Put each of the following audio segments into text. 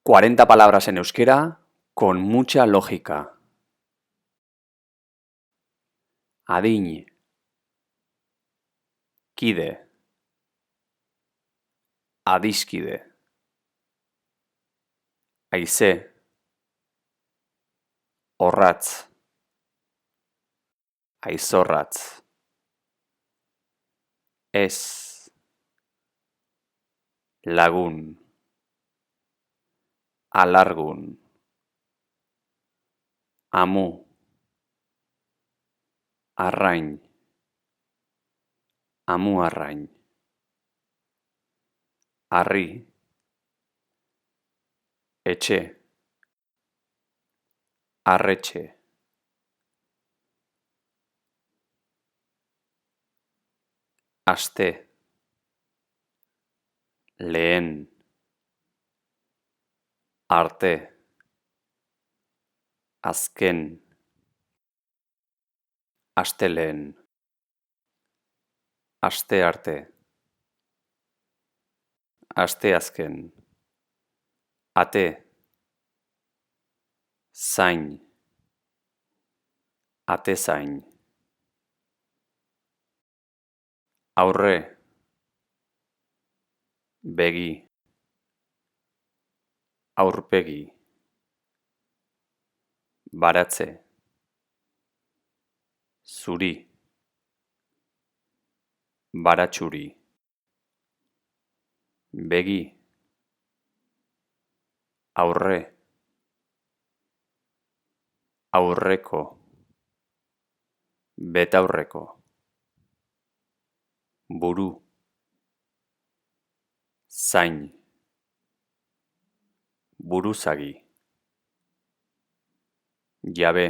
40 palabras en euskera con mucha lógica. Adin, kide, adiskide, haize, orratz, aizorratz, ez, lagun, alargun, amu, arrain, amu arrain, harri, etxe, arretxe, aste, lehen, arte, azken, astelehen, astearte, asteazken, ate, zain, atezain, aurre, begi, aurpegi, baratze, zuri, baratxuri, begi, aurre, aurreko, betaurreko, buru, zain, buruzagi, jabe,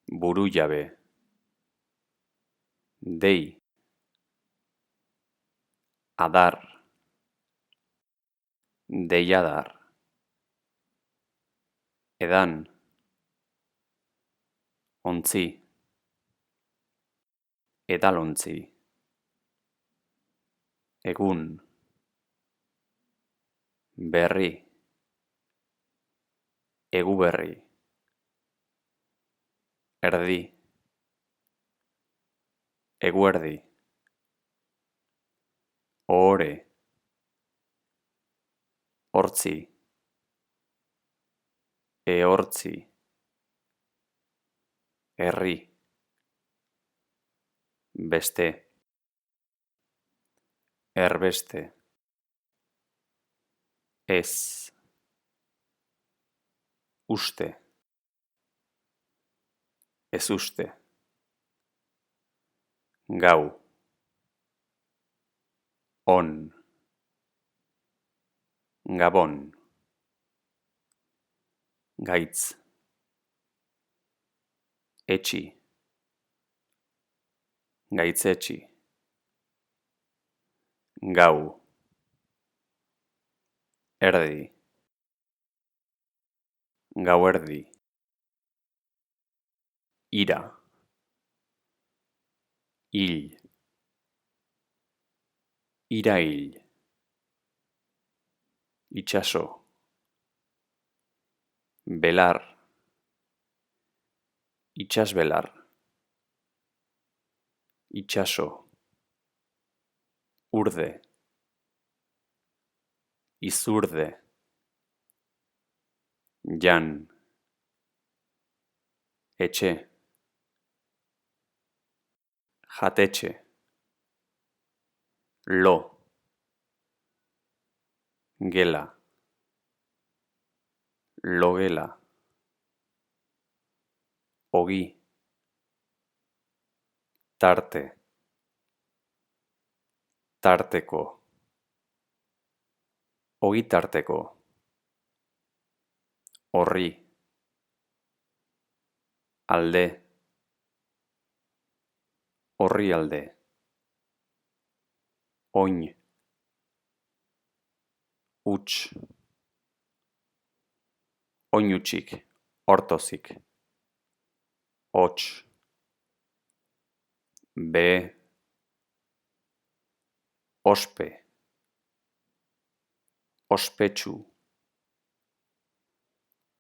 buru jabe, dei, adar, deiadar, edan, ontzi, edalontzi, egun, berri, eguberri, erdi, eguerdi, ohore, hortzi, ehortzi, herri, beste, erbeste, ez, uste, ezuste, gau, on, gabon, gaitz, etxi, gaitzetxi, gau, erdi, gauerdi, ira, hil, irail, itxaso, belar, itsasbelar, itxaso, urde, izurde, jan, etxe, jatetxe, lo, gela, logela, ogi, tarte, tarteko, ogitarteko, horri, alde, orrialde, oin, huts, oinutsik, hortozik, hots, be, ospe, ospetsu,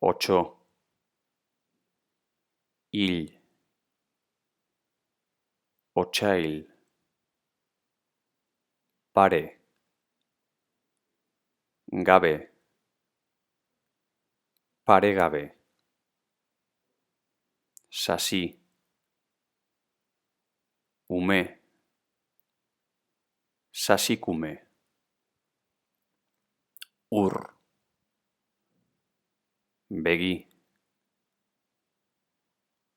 otso, hil, otsail, pare, gabe, paregabe, sasi, ume, sasikume, ur, begi,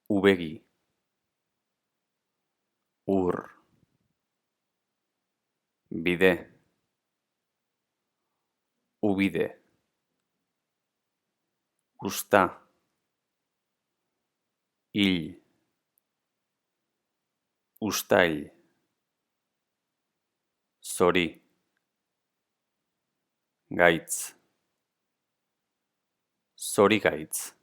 ubegi, ur, bide, ubide, uzta, hil, uztail, zori, gaitz, zorigaitz.